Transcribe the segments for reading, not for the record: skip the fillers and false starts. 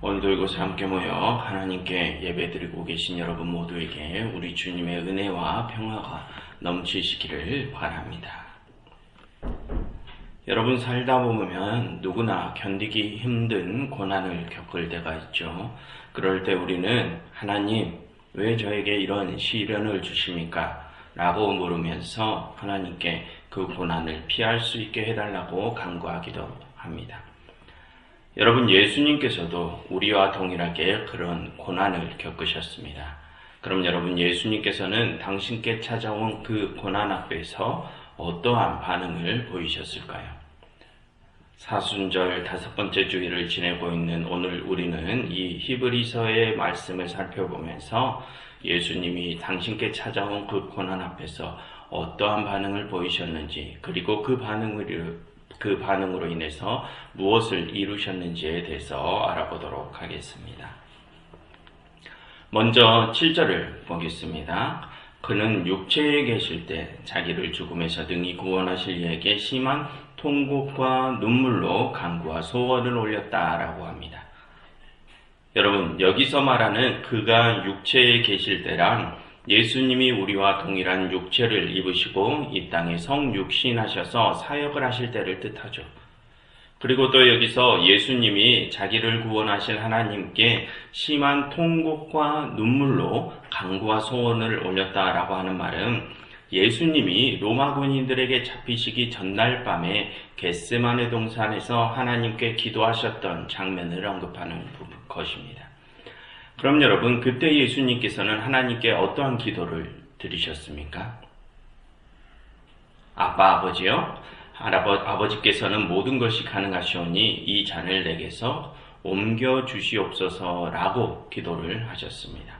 오늘도 이곳에 함께 모여 하나님께 예배드리고 계신 여러분 모두에게 우리 주님의 은혜와 평화가 넘치시기를 바랍니다. 여러분, 살다 보면 누구나 견디기 힘든 고난을 겪을 때가 있죠. 그럴 때 우리는 하나님, 왜 저에게 이런 시련을 주십니까? 라고 물으면서 하나님께 그 고난을 피할 수 있게 해달라고 간구하기도 합니다. 여러분, 예수님께서도 우리와 동일하게 그런 고난을 겪으셨습니다. 그럼 여러분, 예수님께서는 당신께 찾아온 그 고난 앞에서 어떠한 반응을 보이셨을까요? 사순절 5번째 주일을 지내고 있는 오늘 우리는 이 히브리서의 말씀을 살펴보면서 예수님이 당신께 찾아온 그 고난 앞에서 어떠한 반응을 보이셨는지, 그리고 그 반응으로 인해서 무엇을 이루셨는지에 대해서 알아보도록 하겠습니다. 먼저 7절을 보겠습니다. 그는 육체에 계실 때 자기를 죽음에서 등이 구원하실 이에게 심한 통곡과 눈물로 간구와 소원을 올렸다라고 합니다. 여러분, 여기서 말하는 그가 육체에 계실 때란 예수님이 우리와 동일한 육체를 입으시고 이 땅에 성육신하셔서 사역을 하실 때를 뜻하죠. 그리고 또 여기서 예수님이 자기를 구원하실 하나님께 심한 통곡과 눈물로 간구와 소원을 올렸다라고 하는 말은 예수님이 로마 군인들에게 잡히시기 전날 밤에 겟세마네 동산에서 하나님께 기도하셨던 장면을 언급하는 것입니다. 그럼 여러분, 그때 예수님께서는 하나님께 어떠한 기도를 드리셨습니까? 아버지요? 아버지께서는 모든 것이 가능하시오니 이 잔을 내게서 옮겨주시옵소서라고 기도를 하셨습니다.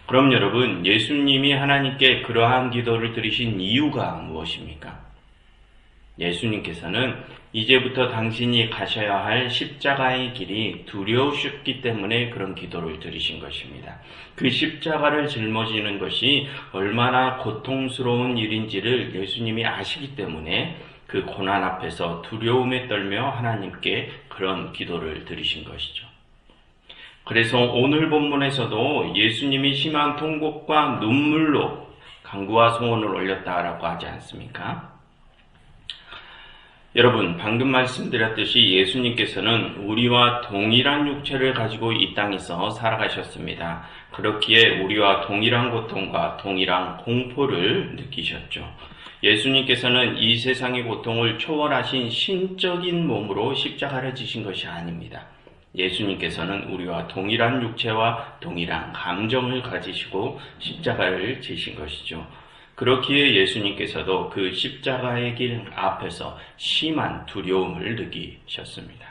그럼 여러분, 예수님이 하나님께 그러한 기도를 드리신 이유가 무엇입니까? 예수님께서는 이제부터 당신이 가셔야 할 십자가의 길이 두려우셨기 때문에 그런 기도를 드리신 것입니다. 그 십자가를 짊어지는 것이 얼마나 고통스러운 일인지를 예수님이 아시기 때문에 그 고난 앞에서 두려움에 떨며 하나님께 그런 기도를 드리신 것이죠. 그래서 오늘 본문에서도 예수님이 심한 통곡과 눈물로 간구와 소원을 올렸다라고 하지 않습니까? 여러분, 방금 말씀드렸듯이 예수님께서는 우리와 동일한 육체를 가지고 이 땅에서 살아가셨습니다. 그렇기에 우리와 동일한 고통과 동일한 공포를 느끼셨죠. 예수님께서는 이 세상의 고통을 초월하신 신적인 몸으로 십자가를 지신 것이 아닙니다. 예수님께서는 우리와 동일한 육체와 동일한 감정을 가지시고 십자가를 지신 것이죠. 그렇기에 예수님께서도 그 십자가의 길 앞에서 심한 두려움을 느끼셨습니다.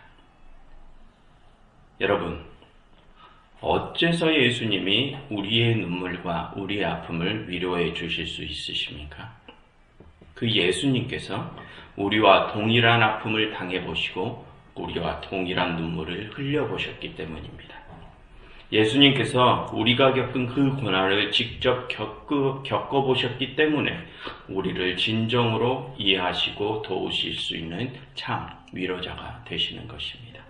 여러분, 어째서 예수님이 우리의 눈물과 우리의 아픔을 위로해 주실 수 있으십니까? 그 예수님께서 우리와 동일한 아픔을 당해보시고 우리와 동일한 눈물을 흘려보셨기 때문입니다. 예수님께서 우리가 겪은 그 고난을 직접 겪어보셨기 때문에 우리를 진정으로 이해하시고 도우실 수 있는 참 위로자가 되시는 것입니다.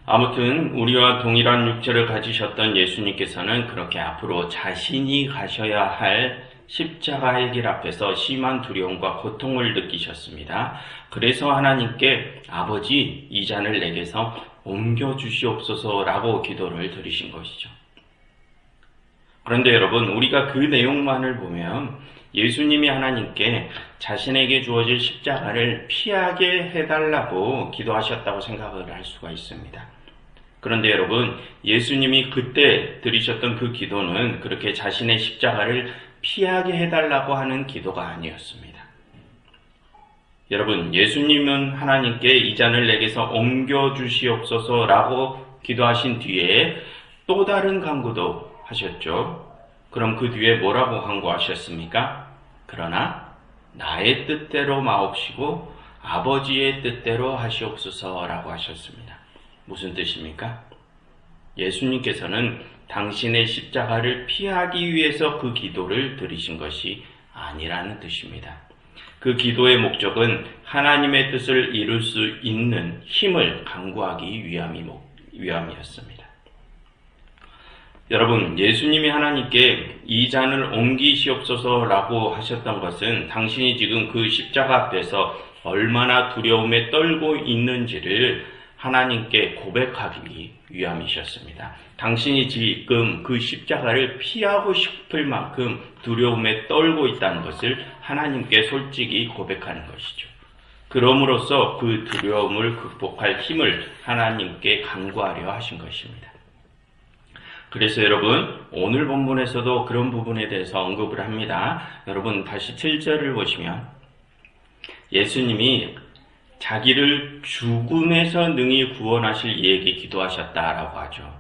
아무튼 우리와 동일한 육체를 가지셨던 예수님께서는 그렇게 앞으로 자신이 가셔야 할 십자가의 길 앞에서 심한 두려움과 고통을 느끼셨습니다. 그래서 하나님께 아버지, 이 잔을 내게서 옮겨주시옵소서라고 기도를 드리신 것이죠. 그런데 여러분, 우리가 그 내용만을 보면 예수님이 하나님께 자신에게 주어질 십자가를 피하게 해달라고 기도하셨다고 생각을 할 수가 있습니다. 그런데 여러분, 예수님이 그때 드리셨던 그 기도는 그렇게 자신의 십자가를 피하게 해달라고 하는 기도가 아니었습니다. 여러분, 예수님은 하나님께 이 잔을 내게서 옮겨주시옵소서라고 기도하신 뒤에 또 다른 간구도 하셨죠. 그럼 그 뒤에 뭐라고 간구하셨습니까? 그러나 나의 뜻대로 마옵시고 아버지의 뜻대로 하시옵소서라고 하셨습니다. 무슨 뜻입니까? 예수님께서는 당신의 십자가를 피하기 위해서 그 기도를 드리신 것이 아니라는 뜻입니다. 그 기도의 목적은 하나님의 뜻을 이룰 수 있는 힘을 강구하기 위함이었습니다. 여러분, 예수님이 하나님께 이 잔을 옮기시옵소서라고 하셨던 것은 당신이 지금 그 십자가 앞에서 얼마나 두려움에 떨고 있는지를 하나님께 고백하기 위함이셨습니다. 당신이 지금 그 십자가를 피하고 싶을 만큼 두려움에 떨고 있다는 것을 하나님께 솔직히 고백하는 것이죠. 그럼으로써 그 두려움을 극복할 힘을 하나님께 간구하려 하신 것입니다. 그래서 여러분, 오늘 본문에서도 그런 부분에 대해서 언급을 합니다. 여러분, 다시 7절을 보시면 예수님이 자기를 죽음에서 능히 구원하실 이에게 기도하셨다라고 하죠.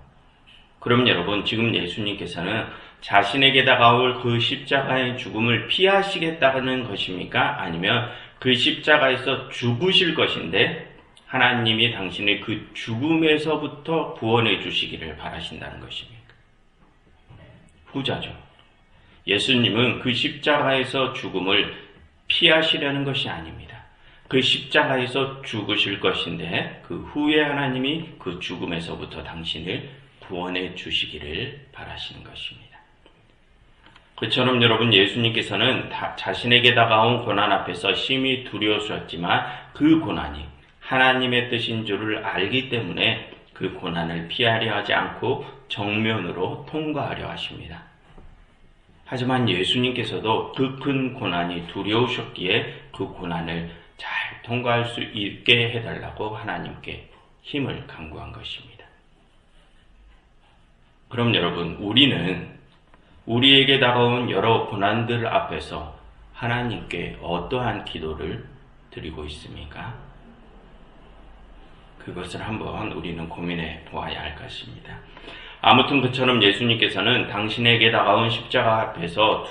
그럼 여러분, 지금 예수님께서는 자신에게 다가올 그 십자가의 죽음을 피하시겠다는 것입니까? 아니면 그 십자가에서 죽으실 것인데 하나님이 당신의 그 죽음에서부터 구원해 주시기를 바라신다는 것입니까? 후자죠. 예수님은 그 십자가에서 죽음을 피하시려는 것이 아닙니다. 그 십자가에서 죽으실 것인데 그 후에 하나님이 그 죽음에서부터 당신을 구원해 주시기를 바라시는 것입니다. 그처럼 여러분, 예수님께서는 자신에게 다가온 고난 앞에서 심히 두려우셨지만 그 고난이 하나님의 뜻인 줄을 알기 때문에 그 고난을 피하려 하지 않고 정면으로 통과하려 하십니다. 하지만 예수님께서도 그 큰 고난이 두려우셨기에 그 고난을 잘 통과할 수 있게 해달라고 하나님께 힘을 간구한 것입니다. 그럼 여러분, 우리는 우리에게 다가온 여러 고난들 앞에서 하나님께 어떠한 기도를 드리고 있습니까? 그것을 한번 우리는 고민해 보아야 할 것입니다. 아무튼 그처럼 예수님께서는 당신에게 다가온 십자가 앞에서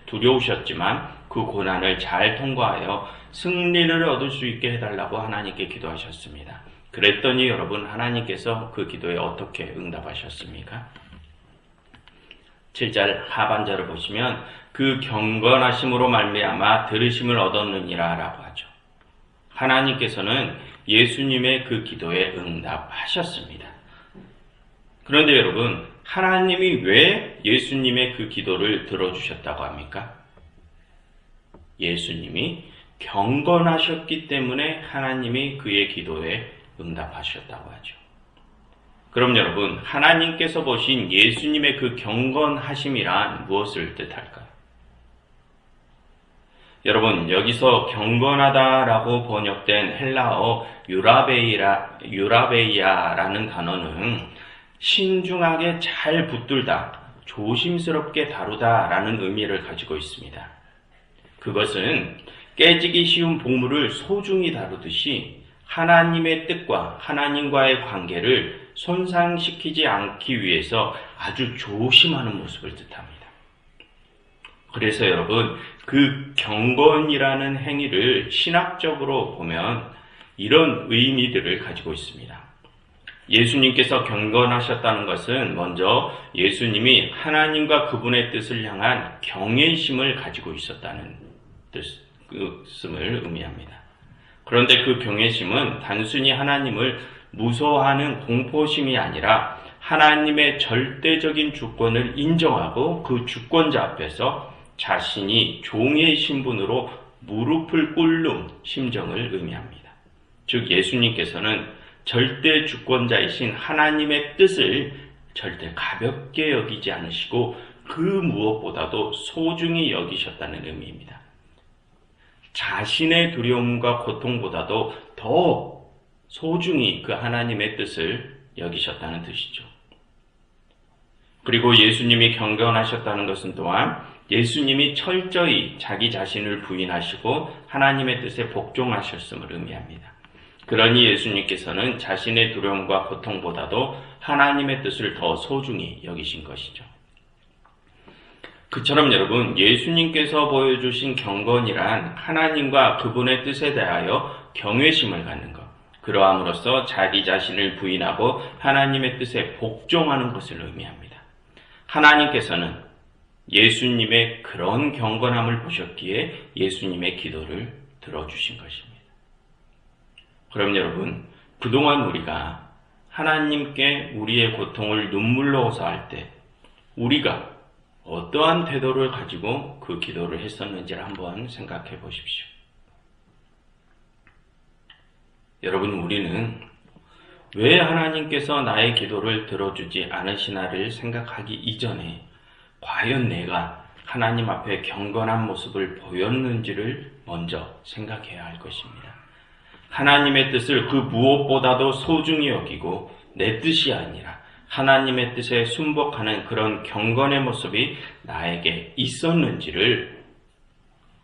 두려우셨지만 그 고난을 잘 통과하여 승리를 얻을 수 있게 해달라고 하나님께 기도하셨습니다. 그랬더니 여러분, 하나님께서 그 기도에 어떻게 응답하셨습니까? 7절 하반절을 보시면 그 경건하심으로 말미암아 들으심을 얻었느니라 라고 하죠. 하나님께서는 예수님의 그 기도에 응답하셨습니다. 그런데 여러분, 하나님이 왜 예수님의 그 기도를 들어주셨다고 합니까? 예수님이 경건하셨기 때문에 하나님이 그의 기도에 응답하셨다고 하죠. 그럼 여러분, 하나님께서 보신 예수님의 그 경건하심이란 무엇을 뜻할까요? 여러분, 여기서 경건하다라고 번역된 헬라어 유라베이아라는 단어는 신중하게 잘 붙들다, 조심스럽게 다루다라는 의미를 가지고 있습니다. 그것은 깨지기 쉬운 보물을 소중히 다루듯이 하나님의 뜻과 하나님과의 관계를 손상시키지 않기 위해서 아주 조심하는 모습을 뜻합니다. 그래서 여러분, 그 경건이라는 행위를 신학적으로 보면 이런 의미들을 가지고 있습니다. 예수님께서 경건하셨다는 것은 먼저 예수님이 하나님과 그분의 뜻을 향한 경외심을 가지고 있었다는 뜻을 의미합니다. 그런데 그 경외심은 단순히 하나님을 무서워하는 공포심이 아니라 하나님의 절대적인 주권을 인정하고 그 주권자 앞에서 자신이 종의 신분으로 무릎을 꿇는 심정을 의미합니다. 즉, 예수님께서는 절대 주권자이신 하나님의 뜻을 절대 가볍게 여기지 않으시고 그 무엇보다도 소중히 여기셨다는 의미입니다. 자신의 두려움과 고통보다도 더 소중히 그 하나님의 뜻을 여기셨다는 뜻이죠. 그리고 예수님이 경건하셨다는 것은 또한 예수님이 철저히 자기 자신을 부인하시고 하나님의 뜻에 복종하셨음을 의미합니다. 그러니 예수님께서는 자신의 두려움과 고통보다도 하나님의 뜻을 더 소중히 여기신 것이죠. 그처럼 여러분, 예수님께서 보여주신 경건이란 하나님과 그분의 뜻에 대하여 경외심을 갖는 것, 그러함으로써 자기 자신을 부인하고 하나님의 뜻에 복종하는 것을 의미합니다. 하나님께서는 예수님의 그런 경건함을 보셨기에 예수님의 기도를 들어주신 것입니다. 그럼 여러분, 그동안 우리가 하나님께 우리의 고통을 눈물로 호소할 때 우리가 어떠한 태도를 가지고 그 기도를 했었는지를 한번 생각해 보십시오. 여러분, 우리는 왜 하나님께서 나의 기도를 들어주지 않으시나를 생각하기 이전에 과연 내가 하나님 앞에 경건한 모습을 보였는지를 먼저 생각해야 할 것입니다. 하나님의 뜻을 그 무엇보다도 소중히 여기고 내 뜻이 아니라 하나님의 뜻에 순복하는 그런 경건의 모습이 나에게 있었는지를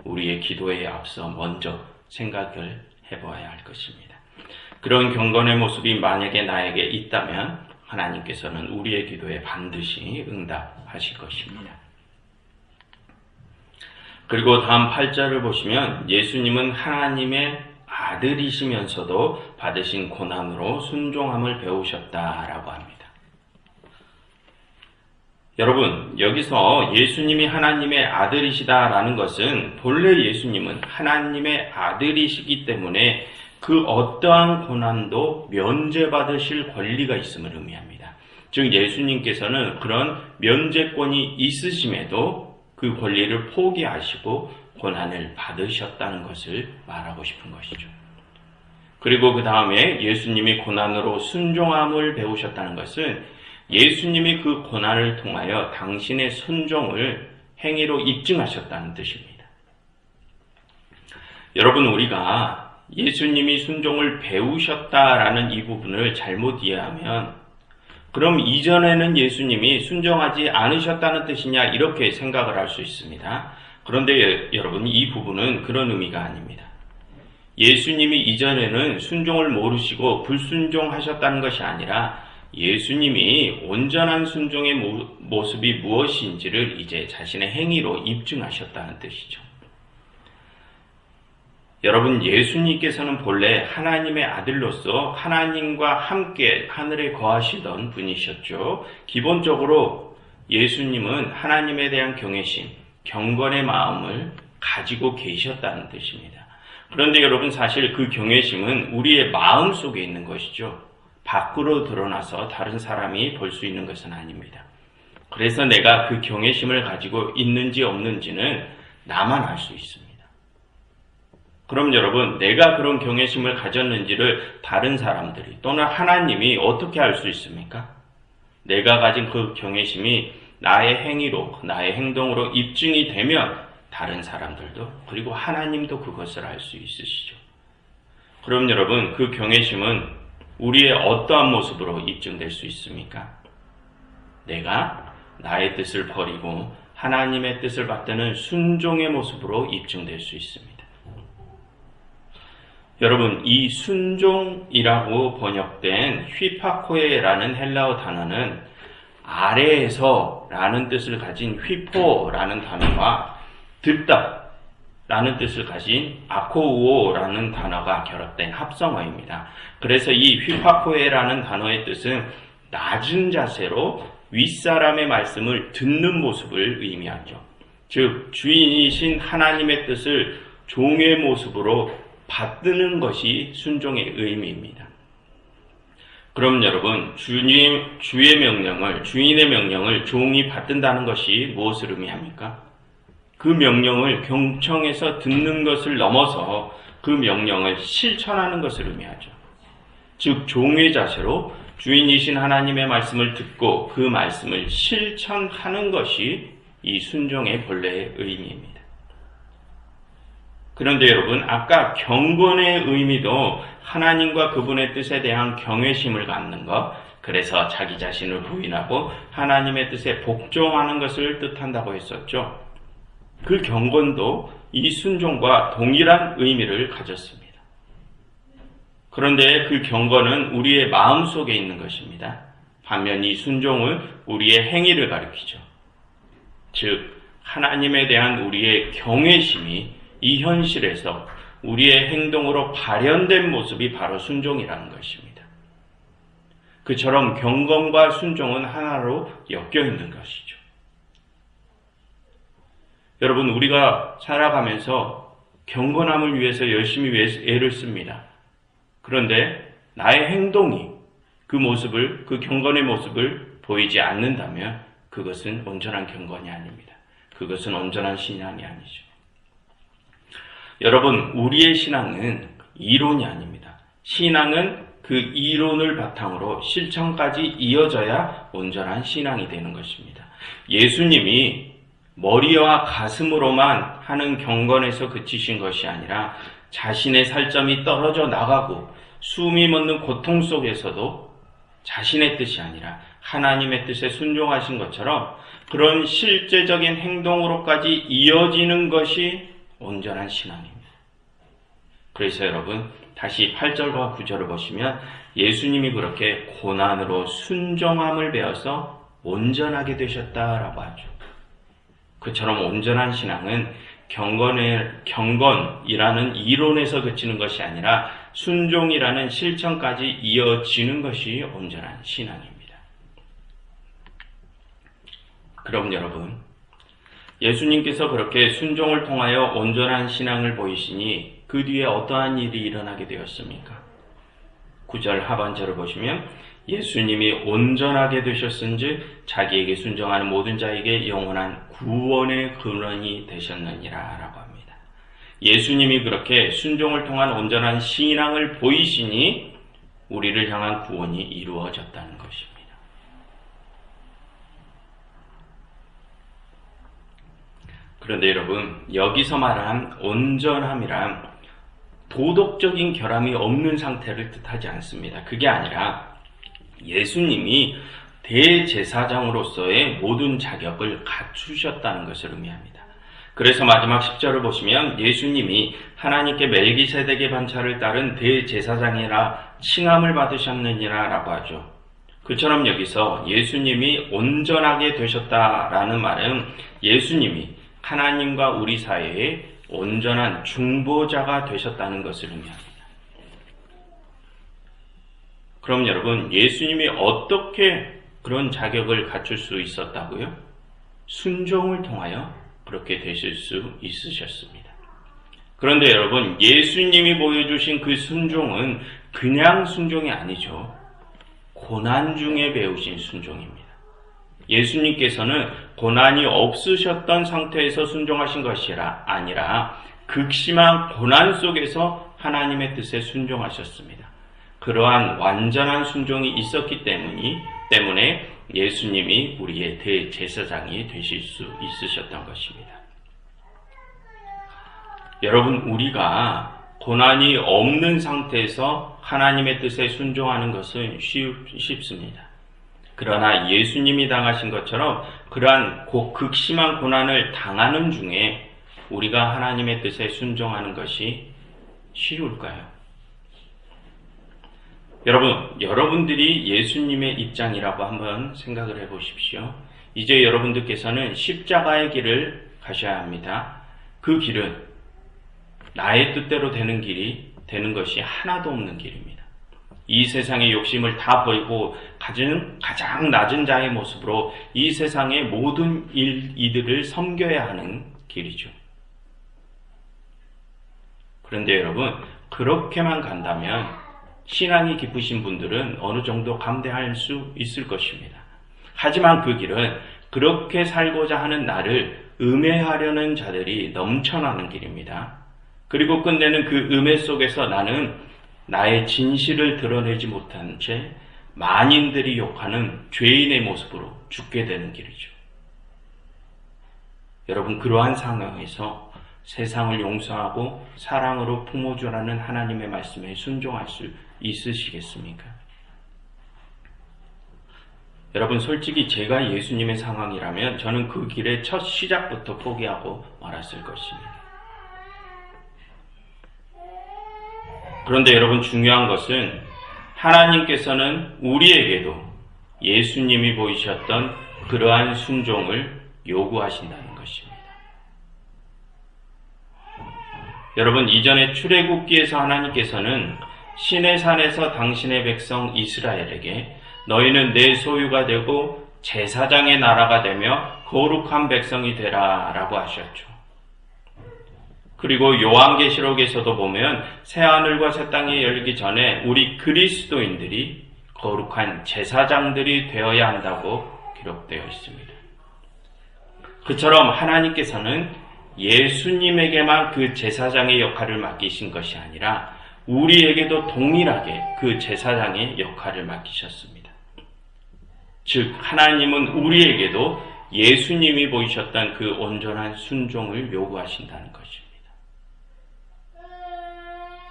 우리의 기도에 앞서 먼저 생각을 해봐야 할 것입니다. 그런 경건의 모습이 만약에 나에게 있다면 하나님께서는 우리의 기도에 반드시 응답하실 것입니다. 그리고 다음 8절을 보시면 예수님은 하나님의 아들이시면서도 받으신 고난으로 순종함을 배우셨다라고 합니다. 여러분, 여기서 예수님이 하나님의 아들이시다라는 것은 본래 예수님은 하나님의 아들이시기 때문에 그 어떠한 고난도 면제받으실 권리가 있음을 의미합니다. 즉 예수님께서는 그런 면제권이 있으심에도 그 권리를 포기하시고 고난을 받으셨다는 것을 말하고 싶은 것이죠. 그리고 그 다음에 예수님이 고난으로 순종함을 배우셨다는 것은 예수님이 그 고난을 통하여 당신의 순종을 행위로 입증하셨다는 뜻입니다. 여러분, 우리가 예수님이 순종을 배우셨다라는 이 부분을 잘못 이해하면 그럼 이전에는 예수님이 순종하지 않으셨다는 뜻이냐 이렇게 생각을 할 수 있습니다. 그런데 여러분, 이 부분은 그런 의미가 아닙니다. 예수님이 이전에는 순종을 모르시고 불순종하셨다는 것이 아니라 예수님이 온전한 순종의 모습이 무엇인지를 이제 자신의 행위로 입증하셨다는 뜻이죠. 여러분, 예수님께서는 본래 하나님의 아들로서 하나님과 함께 하늘에 거하시던 분이셨죠. 기본적으로 예수님은 하나님에 대한 경외심, 경건의 마음을 가지고 계셨다는 뜻입니다. 그런데 여러분, 사실 그 경외심은 우리의 마음 속에 있는 것이죠. 밖으로 드러나서 다른 사람이 볼 수 있는 것은 아닙니다. 그래서 내가 그 경외심을 가지고 있는지 없는지는 나만 알 수 있습니다. 그럼 여러분, 내가 그런 경외심을 가졌는지를 다른 사람들이 또는 하나님이 어떻게 알 수 있습니까? 내가 가진 그 경외심이 나의 행위로, 나의 행동으로 입증이 되면 다른 사람들도 그리고 하나님도 그것을 알 수 있으시죠. 그럼 여러분, 그 경외심은 우리의 어떠한 모습으로 입증될 수 있습니까? 내가 나의 뜻을 버리고 하나님의 뜻을 받드는 순종의 모습으로 입증될 수 있습니다. 여러분, 이 순종이라고 번역된 휘파코에라는 헬라어 단어는 아래에서 라는 뜻을 가진 휘포라는 단어와 듣다 라는 뜻을 가진 아코우오라는 단어가 결합된 합성어입니다. 그래서 이 휘파코에라는 단어의 뜻은 낮은 자세로 윗사람의 말씀을 듣는 모습을 의미하죠. 즉 주인이신 하나님의 뜻을 종의 모습으로 받드는 것이 순종의 의미입니다. 그럼 여러분, 주인의 명령을 종이 받든다는 것이 무엇을 의미합니까? 그 명령을 경청해서 듣는 것을 넘어서 그 명령을 실천하는 것을 의미하죠. 즉 종의 자세로 주인이신 하나님의 말씀을 듣고 그 말씀을 실천하는 것이 이 순종의 본래의 의미입니다. 그런데 여러분, 아까 경건의 의미도 하나님과 그분의 뜻에 대한 경외심을 갖는 것, 그래서 자기 자신을 부인하고 하나님의 뜻에 복종하는 것을 뜻한다고 했었죠. 그 경건도 이 순종과 동일한 의미를 가졌습니다. 그런데 그 경건은 우리의 마음 속에 있는 것입니다. 반면 이 순종은 우리의 행위를 가리키죠. 즉 하나님에 대한 우리의 경외심이 이 현실에서 우리의 행동으로 발현된 모습이 바로 순종이라는 것입니다. 그처럼 경건과 순종은 하나로 엮여 있는 것이죠. 여러분, 우리가 살아가면서 경건함을 위해서 열심히 애를 씁니다. 그런데 나의 행동이 그 경건의 모습을 보이지 않는다면 그것은 온전한 경건이 아닙니다. 그것은 온전한 신앙이 아니죠. 여러분, 우리의 신앙은 이론이 아닙니다. 신앙은 그 이론을 바탕으로 실천까지 이어져야 온전한 신앙이 되는 것입니다. 예수님이 머리와 가슴으로만 하는 경건에서 그치신 것이 아니라 자신의 살점이 떨어져 나가고 숨이 멎는 고통 속에서도 자신의 뜻이 아니라 하나님의 뜻에 순종하신 것처럼 그런 실제적인 행동으로까지 이어지는 것이 온전한 신앙입니다. 그래서 여러분, 다시 8절과 9절을 보시면 예수님이 그렇게 고난으로 순종함을 배워서 온전하게 되셨다라고 하죠. 그처럼 온전한 신앙은 경건이라는 이론에서 그치는 것이 아니라 순종이라는 실천까지 이어지는 것이 온전한 신앙입니다. 그럼 여러분, 예수님께서 그렇게 순종을 통하여 온전한 신앙을 보이시니 그 뒤에 어떠한 일이 일어나게 되었습니까? 9절 하반절을 보시면 예수님이 온전하게 되셨은즉 자기에게 순종하는 모든 자에게 영원한 구원의 근원이 되셨느니라 라고 합니다. 예수님이 그렇게 순종을 통한 온전한 신앙을 보이시니 우리를 향한 구원이 이루어졌다는 것입니다. 그런데 여러분, 여기서 말한 온전함이란 도덕적인 결함이 없는 상태를 뜻하지 않습니다. 그게 아니라 예수님이 대제사장으로서의 모든 자격을 갖추셨다는 것을 의미합니다. 그래서 마지막 10절을 보시면 예수님이 하나님께 멜기세덱의 반차를 따른 대제사장이라 칭함을 받으셨느니라 라고 하죠. 그처럼 여기서 예수님이 온전하게 되셨다라는 말은 예수님이 하나님과 우리 사이에 온전한 중보자가 되셨다는 것을 의미합니다. 그럼 여러분, 예수님이 어떻게 그런 자격을 갖출 수 있었다고요? 순종을 통하여 그렇게 되실 수 있으셨습니다. 그런데 여러분, 예수님이 보여주신 그 순종은 그냥 순종이 아니죠. 고난 중에 배우신 순종입니다. 예수님께서는 고난이 없으셨던 상태에서 순종하신 것이 아니라 극심한 고난 속에서 하나님의 뜻에 순종하셨습니다. 그러한 완전한 순종이 있었기 때문에 예수님이 우리의 대제사장이 되실 수 있으셨던 것입니다. 여러분, 우리가 고난이 없는 상태에서 하나님의 뜻에 순종하는 것은 쉽습니다. 그러나 예수님이 당하신 것처럼 그러한 극심한 고난을 당하는 중에 우리가 하나님의 뜻에 순종하는 것이 쉬울까요? 여러분들이 예수님의 입장이라고 한번 생각을 해보십시오. 이제 여러분들께서는 십자가의 길을 가셔야 합니다. 그 길은 나의 뜻대로 되는 것이 하나도 없는 길입니다. 이 세상의 욕심을 다 버리고 가장 낮은 자의 모습으로 이 세상의 모든 이들을 섬겨야 하는 길이죠. 그런데 여러분, 그렇게만 간다면 신앙이 깊으신 분들은 어느 정도 감당할 수 있을 것입니다. 하지만 그 길은 그렇게 살고자 하는 나를 음해하려는 자들이 넘쳐나는 길입니다. 그리고 끝내는 그 음해 속에서 나는 나의 진실을 드러내지 못한 채 만인들이 욕하는 죄인의 모습으로 죽게 되는 길이죠. 여러분, 그러한 상황에서 세상을 용서하고 사랑으로 품어주라는 하나님의 말씀에 순종할 수 있으시겠습니까? 여러분, 솔직히 제가 예수님의 상황이라면 저는 그 길의 첫 시작부터 포기하고 말았을 것입니다. 그런데 여러분, 중요한 것은 하나님께서는 우리에게도 예수님이 보이셨던 그러한 순종을 요구하신다는 것입니다. 여러분, 이전에 출애굽기에서 하나님께서는 시내산에서 당신의 백성 이스라엘에게 너희는 내 소유가 되고 제사장의 나라가 되며 거룩한 백성이 되라 라고 하셨죠. 그리고 요한계시록에서도 보면 새하늘과 새 땅이 열리기 전에 우리 그리스도인들이 거룩한 제사장들이 되어야 한다고 기록되어 있습니다. 그처럼 하나님께서는 예수님에게만 그 제사장의 역할을 맡기신 것이 아니라 우리에게도 동일하게 그 제사장의 역할을 맡기셨습니다. 즉 하나님은 우리에게도 예수님이 보이셨던 그 온전한 순종을 요구하신다는 것입니다.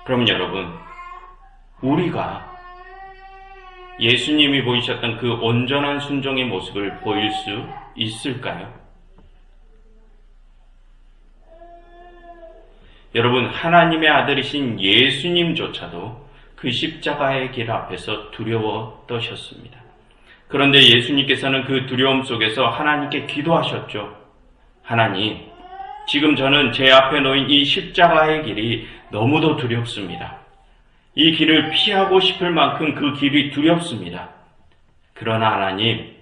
그럼 여러분, 우리가 예수님이 보이셨던 그 온전한 순종의 모습을 보일 수 있을까요? 여러분, 하나님의 아들이신 예수님조차도 그 십자가의 길 앞에서 두려워 떠셨습니다. 그런데 예수님께서는 그 두려움 속에서 하나님께 기도하셨죠. 하나님, 지금 저는 제 앞에 놓인 이 십자가의 길이 너무도 두렵습니다. 이 길을 피하고 싶을 만큼 그 길이 두렵습니다. 그러나 하나님,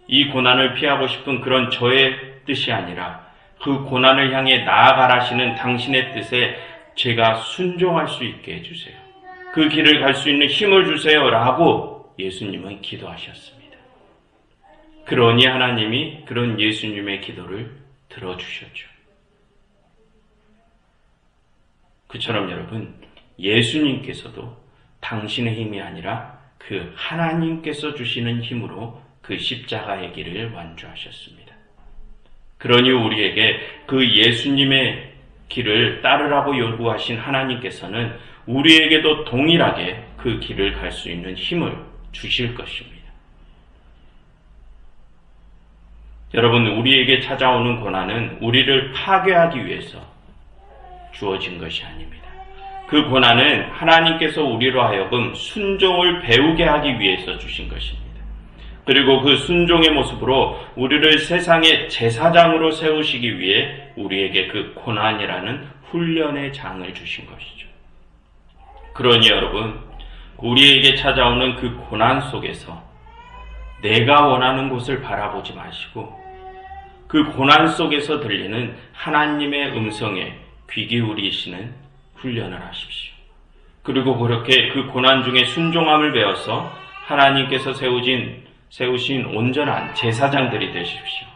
이 고난을 피하고 싶은 그런 저의 뜻이 아니라 그 고난을 향해 나아가라시는 당신의 뜻에 제가 순종할 수 있게 해주세요. 그 길을 갈 수 있는 힘을 주세요 라고 예수님은 기도하셨습니다. 그러니 하나님이 그런 예수님의 기도를 들어주셨죠. 그처럼 여러분, 예수님께서도 당신의 힘이 아니라 그 하나님께서 주시는 힘으로 그 십자가의 길을 완주하셨습니다. 그러니 우리에게 그 예수님의 길을 따르라고 요구하신 하나님께서는 우리에게도 동일하게 그 길을 갈 수 있는 힘을 주실 것입니다. 여러분, 우리에게 찾아오는 고난은 우리를 파괴하기 위해서 주어진 것이 아닙니다. 그 고난은 하나님께서 우리로 하여금 순종을 배우게 하기 위해서 주신 것입니다. 그리고 그 순종의 모습으로 우리를 세상의 제사장으로 세우시기 위해 우리에게 그 고난이라는 훈련의 장을 주신 것이죠. 그러니 여러분, 우리에게 찾아오는 그 고난 속에서 내가 원하는 곳을 바라보지 마시고 그 고난 속에서 들리는 하나님의 음성에 귀 기울이시는 훈련을 하십시오. 그리고 그렇게 그 고난 중에 순종함을 배워서 하나님께서 세우신 온전한 제사장들이 되십시오.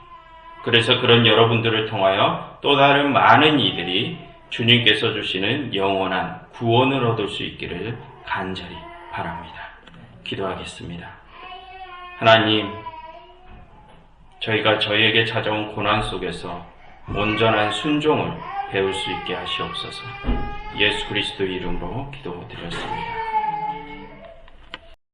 그래서 그런 여러분들을 통하여 또 다른 많은 이들이 주님께서 주시는 영원한 구원을 얻을 수 있기를 간절히 바랍니다. 기도하겠습니다. 하나님, 저희가 저희에게 찾아온 고난 속에서 온전한 순종을 배울 수 있게 하시옵소서. 예수 그리스도의 이름으로 기도드렸습니다.